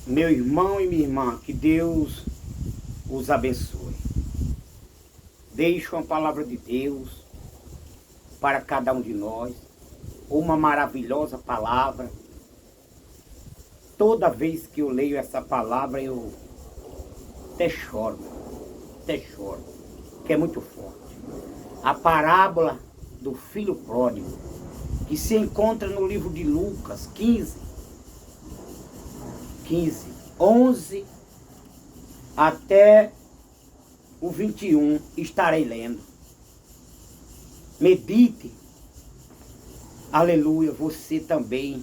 Meu irmão e minha irmã, que Deus os abençoe. Deixo uma palavra de Deus para cada um de nós, uma maravilhosa palavra. Toda vez que eu leio essa palavra, eu até choro, que é muito forte. A parábola do filho pródigo, que se encontra no livro de Lucas 11 até o 21, estarei lendo. Medite, aleluia, você também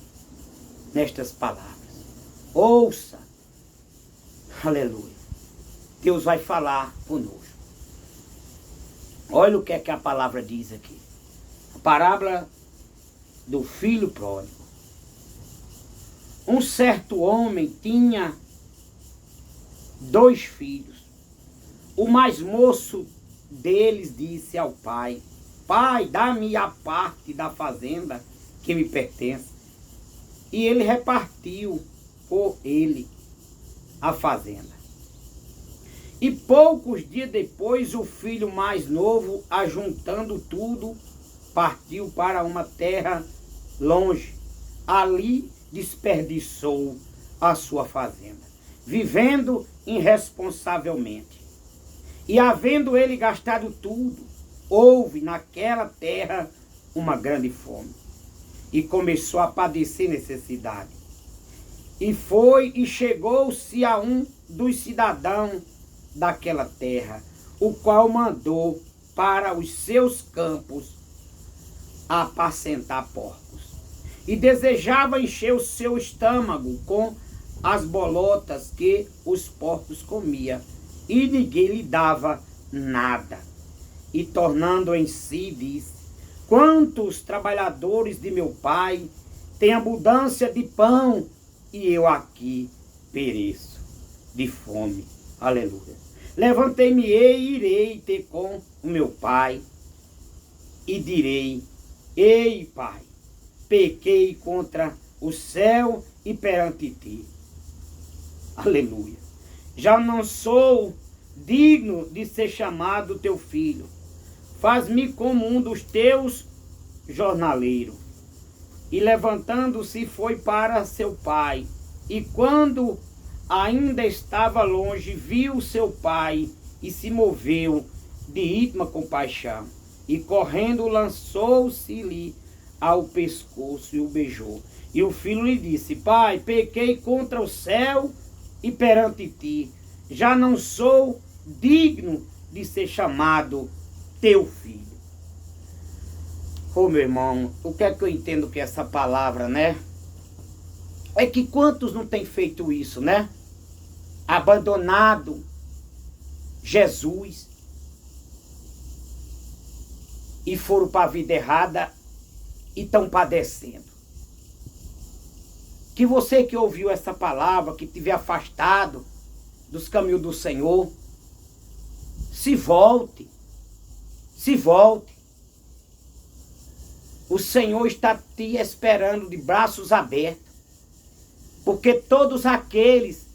nestas palavras. Ouça, aleluia. Deus vai falar conosco. Olha o que é que a palavra diz aqui. A parábola do filho pródigo. Um certo homem tinha 2 filhos. O mais moço deles disse ao pai: Pai, dá-me a parte da fazenda que me pertence. E ele repartiu por ele a fazenda. E poucos dias depois, o filho mais novo, ajuntando tudo, partiu para uma terra longe. Ali desperdiçou a sua fazenda, vivendo irresponsavelmente. E havendo ele gastado tudo, houve naquela terra uma grande fome. E começou a padecer necessidade. E foi e chegou-se a um dos cidadãos daquela terra, o qual mandou para os seus campos apacentar porcos. E desejava encher o seu estômago com as bolotas que os porcos comiam, e ninguém lhe dava nada. E tornando em si, disse: Quantos trabalhadores de meu pai têm abundância de pão, e eu aqui pereço de fome. Aleluia. Levantei-me-ei e irei ter com o meu pai, e direi: Ei, pai, pequei contra o céu e perante ti. Aleluia. Já não sou digno de ser chamado teu filho. Faz-me como um dos teus jornaleiros. E levantando-se foi para seu pai. E quando ainda estava longe, viu seu pai e se moveu de íntima compaixão. E correndo lançou-se-lhe ao pescoço e o beijou. E o filho lhe disse: Pai, pequei contra o céu e perante ti. Já não sou digno de ser chamado teu filho. Ô meu irmão, o que é que eu entendo que essa palavra, né? É que quantos não têm feito isso, né? Abandonado Jesus e foram para a vida errada e estão padecendo. Que você que ouviu essa palavra, que estiver afastado dos caminhos do Senhor, se volte. Se volte. O Senhor está te esperando de braços abertos. Porque todos aqueles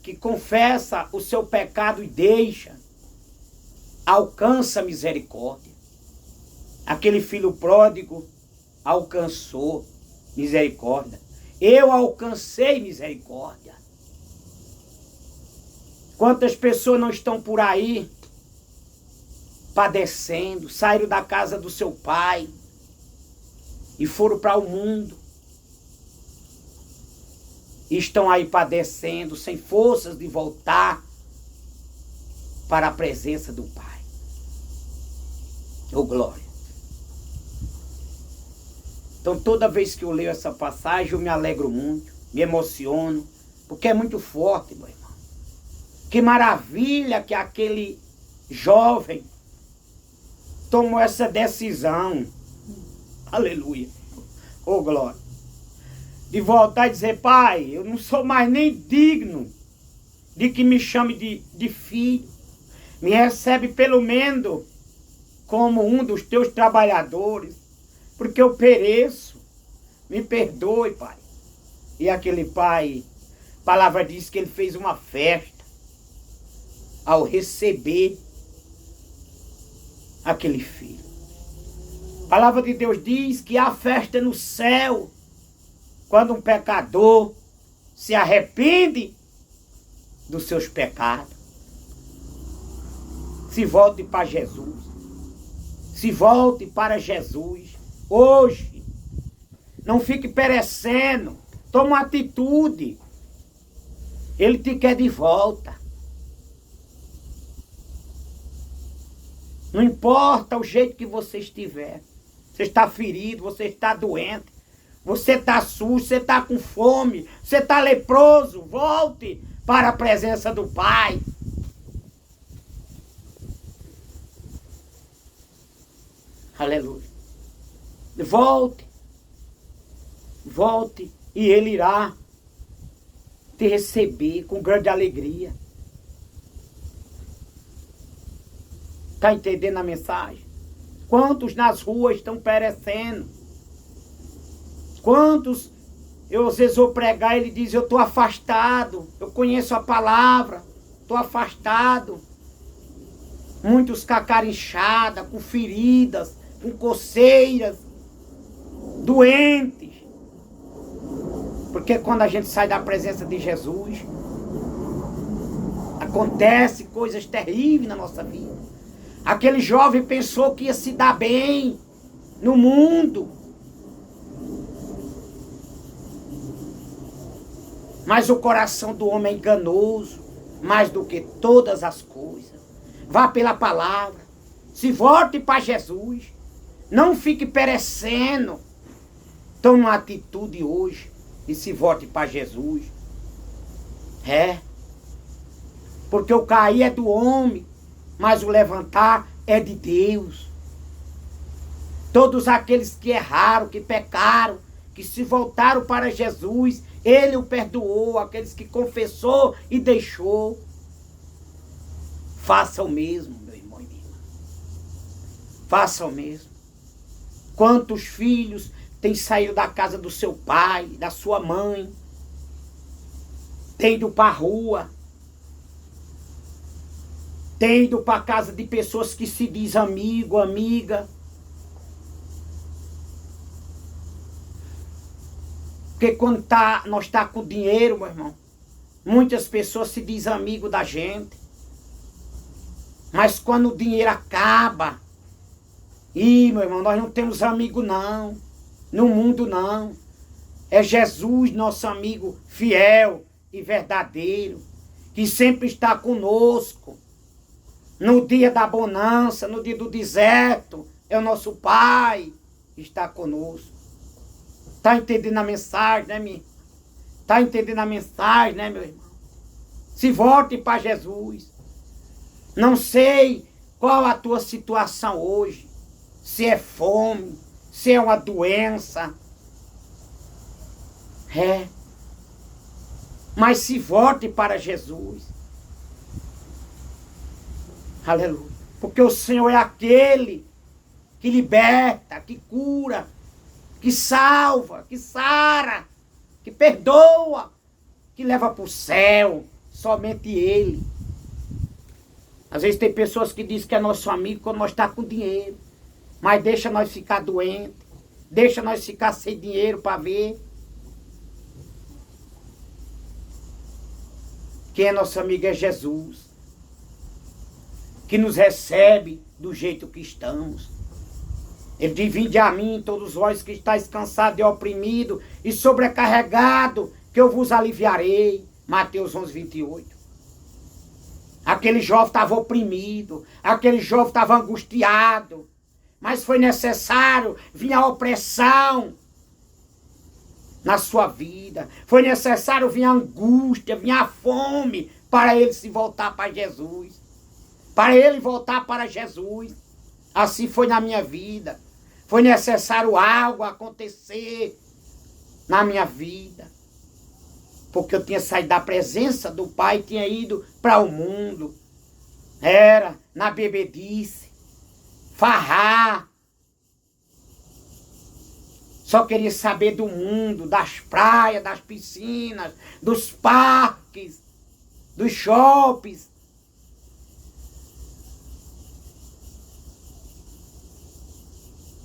que confessam o seu pecado e deixam, alcança misericórdia. Aquele filho pródigo alcançou misericórdia. Eu alcancei misericórdia. Quantas pessoas não estão por aí padecendo, saíram da casa do seu pai e foram para o mundo. E estão aí padecendo, sem forças de voltar para a presença do Pai. Oh, glória. Então, toda vez que eu leio essa passagem, eu me alegro muito, me emociono, porque é muito forte, meu irmão. Que maravilha que aquele jovem tomou essa decisão. Aleluia. Oh, glória. De voltar e dizer: Pai, eu não sou mais nem digno de que me chame de filho. Me recebe pelo menos como um dos teus trabalhadores, porque eu pereço. Me perdoe, Pai. E aquele pai palavra diz que ele fez uma festa ao receber aquele filho. A palavra de Deus diz que há festa no céu quando um pecador se arrepende dos seus pecados. Se volte para Jesus. Se volte para Jesus. Hoje. Não fique perecendo. Toma uma atitude. Ele te quer de volta. Não importa o jeito que você estiver. Você está ferido, você está doente. Você está sujo, você está com fome. Você está leproso. Volte para a presença do Pai. Aleluia. Volte. Volte e Ele irá te receber com grande alegria. Está entendendo a mensagem? Quantos nas ruas estão perecendo? Quantos, eu às vezes vou pregar e ele diz, eu estou afastado, eu conheço a palavra, estou afastado. Muitos com a cara inchada, com feridas, com coceiras, doentes. Porque quando a gente sai da presença de Jesus, acontece coisas terríveis na nossa vida. Aquele jovem pensou que ia se dar bem no mundo. Mas o coração do homem é enganoso, mais do que todas as coisas. Vá pela palavra. Se volte para Jesus. Não fique perecendo. Tome uma atitude hoje e se volte para Jesus. Porque o cair é do homem, mas o levantar é de Deus. Todos aqueles que erraram, que pecaram, que se voltaram para Jesus, Ele o perdoou. Aqueles que confessou e deixou. Faça o mesmo, meu irmão e minha irmã. Faça o mesmo. Quantos filhos têm saído da casa do seu pai, da sua mãe, têm ido para a rua, têm ido para a casa de pessoas que se diz amigo, amiga. Porque quando nós está com dinheiro, meu irmão, muitas pessoas se dizem amigo da gente. Mas quando o dinheiro acaba, meu irmão, nós não temos amigo não. No mundo não. É Jesus, nosso amigo fiel e verdadeiro, que sempre está conosco. No dia da bonança, no dia do deserto, é o nosso Pai que está conosco. Está entendendo a mensagem, né, minha? Está entendendo a mensagem, né, meu irmão? Se volte para Jesus. Não sei qual a tua situação hoje. Se é fome, se é uma doença. Mas se volte para Jesus. Aleluia. Porque o Senhor é aquele que liberta, que cura, que salva, que sara, que perdoa, que leva para o céu. Somente Ele. Às vezes tem pessoas que dizem que é nosso amigo quando nós estamos com dinheiro. Mas deixa nós ficar doentes. Deixa nós ficar sem dinheiro para ver. Quem é nosso amigo é Jesus. Que nos recebe do jeito que estamos. Ele diz, vinde a mim, todos vós que estáis cansados e oprimidos e sobrecarregados, que eu vos aliviarei. Mateus 11, 28. Aquele jovem estava oprimido, aquele jovem estava angustiado, mas foi necessário vir a opressão na sua vida, foi necessário vir a angústia, vir a fome, para ele se voltar para Jesus, para ele voltar para Jesus. Assim foi na minha vida, foi necessário algo acontecer na minha vida. Porque eu tinha saído da presença do Pai, tinha ido para o mundo. Era na bebedice, farrar. Só queria saber do mundo, das praias, das piscinas, dos parques, dos shoppings.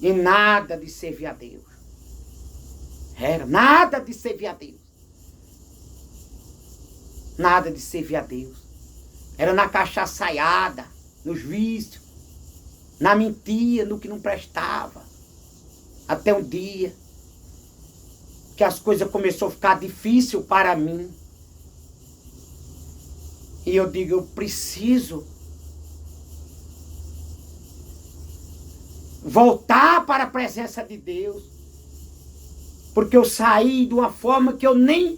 E nada de servir a Deus. Era nada de servir a Deus. Nada de servir a Deus. Era na cachaçaiada, nos vícios, na mentira, no que não prestava. Até um dia que as coisas começaram a ficar difícil para mim. E eu digo, eu preciso voltar para a presença de Deus. Porque eu saí de uma forma que eu nem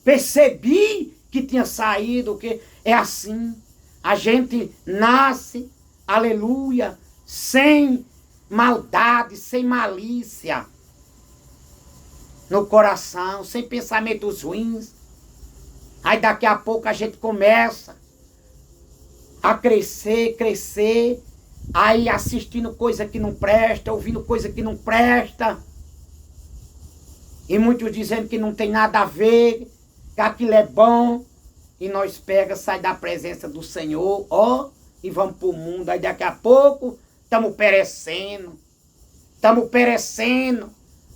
percebi que tinha saído, que é assim. A gente nasce, aleluia, sem maldade, sem malícia no coração, sem pensamentos ruins. Aí daqui a pouco a gente começa a crescer, aí assistindo coisa que não presta, ouvindo coisa que não presta. E muitos dizendo que não tem nada a ver, que aquilo é bom. E nós sai da presença do Senhor, ó, e vamos para o mundo. Aí daqui a pouco estamos perecendo,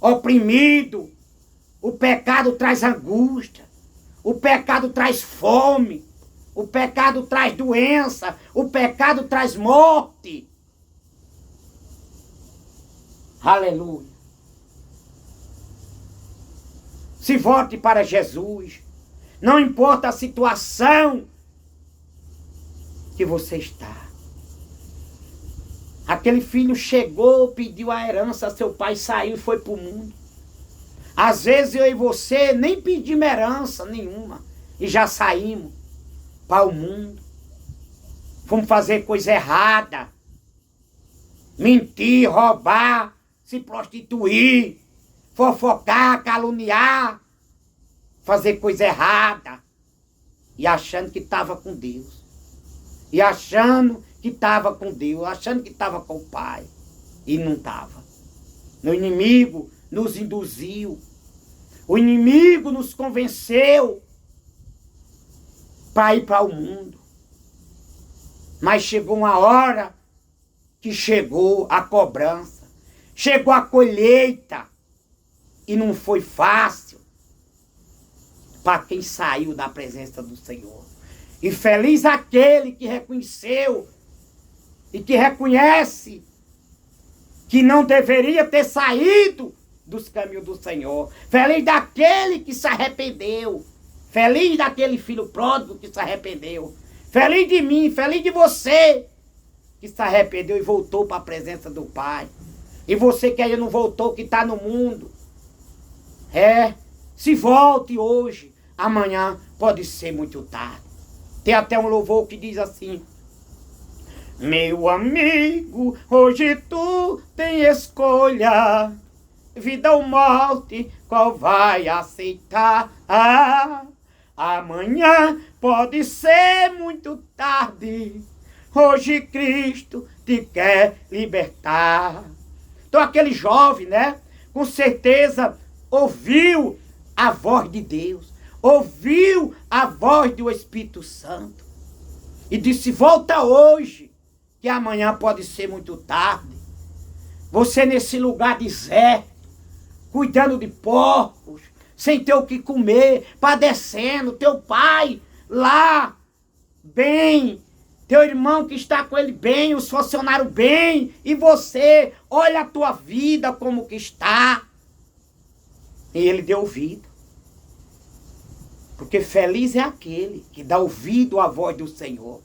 oprimido. O pecado traz angústia, o pecado traz fome, o pecado traz doença, o pecado traz morte. Aleluia. Se volte para Jesus. Não importa a situação que você está. Aquele filho chegou, pediu a herança, seu pai saiu e foi para o mundo. Às vezes eu e você nem pedimos herança nenhuma e já saímos para o mundo. Fomos fazer coisa errada. Mentir, roubar, se prostituir, fofocar, caluniar, fazer coisa errada. E achando que estava com Deus. E achando que estava com Deus, achando que estava com o Pai. E não estava. O inimigo nos induziu. O inimigo nos convenceu para ir para o mundo. Mas chegou uma hora que chegou a cobrança. Chegou a colheita. E não foi fácil para quem saiu da presença do Senhor. E feliz aquele que reconheceu e que reconhece que não deveria ter saído dos caminhos do Senhor. Feliz daquele que se arrependeu. Feliz daquele filho pródigo que se arrependeu. Feliz de mim, feliz de você que se arrependeu e voltou para a presença do Pai. E você que ainda não voltou, que está no mundo. Se volte hoje. Amanhã pode ser muito tarde. Tem até um louvor que diz assim: meu amigo, hoje tu tem escolha, vida ou morte, qual vai aceitar? Amanhã pode ser muito tarde, hoje Cristo te quer libertar. Então aquele jovem, né, com certeza ouviu a voz de Deus, ouviu a voz do Espírito Santo e disse: volta hoje, que amanhã pode ser muito tarde. Você nesse lugar deserto, cuidando de porcos, sem ter o que comer, padecendo, teu pai lá, bem, teu irmão que está com ele bem, os funcionários bem, e você, olha a tua vida como que está. E ele deu ouvido. Porque feliz é aquele que dá ouvido à voz do Senhor.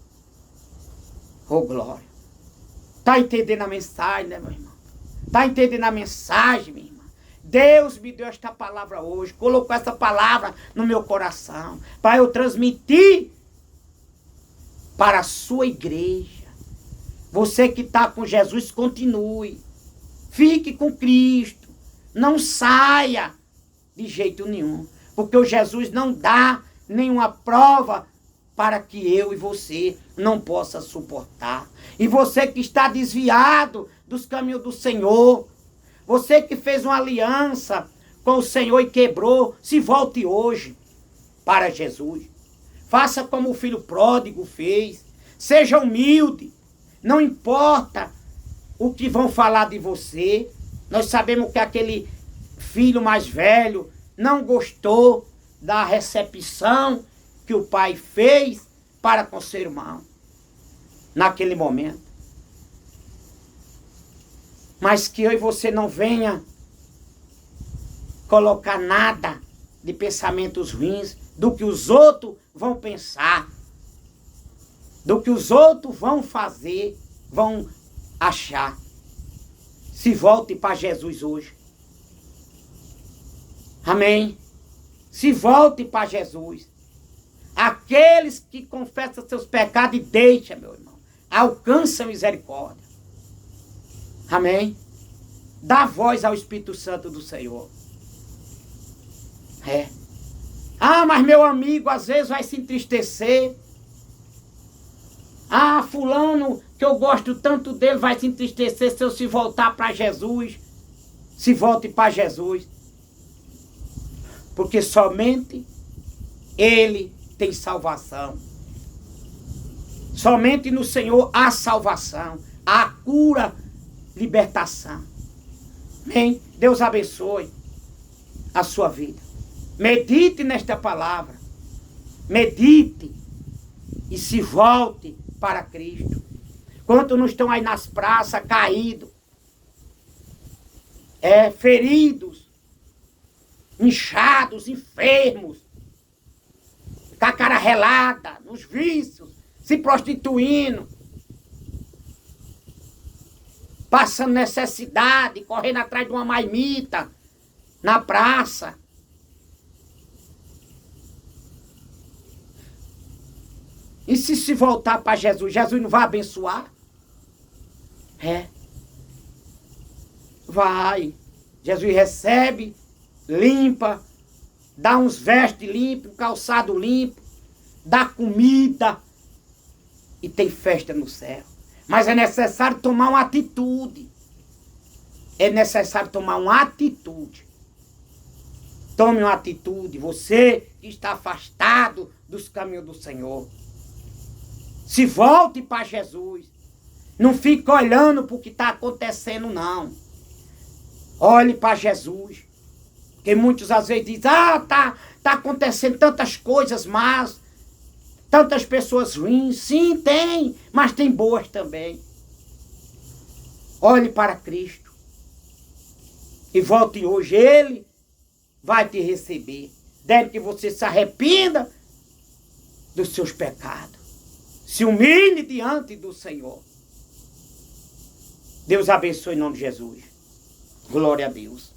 Oh, glória. Está entendendo a mensagem, né, meu irmão? Está entendendo a mensagem, minha irmã? Deus me deu esta palavra hoje, colocou essa palavra no meu coração, para eu transmitir para a sua igreja. Você que está com Jesus, continue. Fique com Cristo. Não saia de jeito nenhum. Porque o Jesus não dá nenhuma prova para que eu e você não possa suportar. E você que está desviado dos caminhos do Senhor, Você que fez uma aliança com o Senhor e quebrou, se volte hoje para Jesus. Faça como o filho pródigo fez. Seja humilde. Não importa o que vão falar de você. Nós sabemos que aquele filho mais velho não gostou da recepção que o pai fez para com seu irmão naquele momento. Mas que eu e você não venha colocar nada de pensamentos ruins do que os outros vão pensar, do que os outros vão fazer, vão achar. Se volte para Jesus hoje. Amém? Se volte para Jesus. Aqueles que confessam seus pecados e deixam, meu irmão, alcança a misericórdia. Amém? Dá voz ao Espírito Santo do Senhor. É. Ah, mas meu amigo às vezes vai se entristecer. Ah, fulano, que eu gosto tanto dele, vai se entristecer se eu se voltar para Jesus. Se volte para Jesus. Porque somente Ele tem salvação. Somente no Senhor há salvação, há cura, libertação. Amém? Deus abençoe a sua vida. Medite nesta palavra. Medite e se volte para Cristo. Quantos não estão aí nas praças, caídos, feridos, inchados, enfermos, com a cara relada, nos vícios, se prostituindo, passando necessidade, correndo atrás de uma marmita na praça. E se voltar para Jesus, Jesus não vai abençoar? Vai. Jesus recebe, limpa, dá uns vestes limpos, um calçado limpo, dá comida e tem festa no céu. Mas é necessário tomar uma atitude. É necessário tomar uma atitude. Tome uma atitude, você que está afastado dos caminhos do Senhor. Se volte para Jesus. Não fique olhando para o que está acontecendo, não. Olhe para Jesus. Porque muitos às vezes dizem, tá acontecendo tantas coisas más, tantas pessoas ruins. Sim, tem, mas tem boas também. Olhe para Cristo. E volte hoje, Ele vai te receber. Deve que você se arrependa dos seus pecados. Se humilhe diante do Senhor. Deus abençoe em nome de Jesus. Glória a Deus.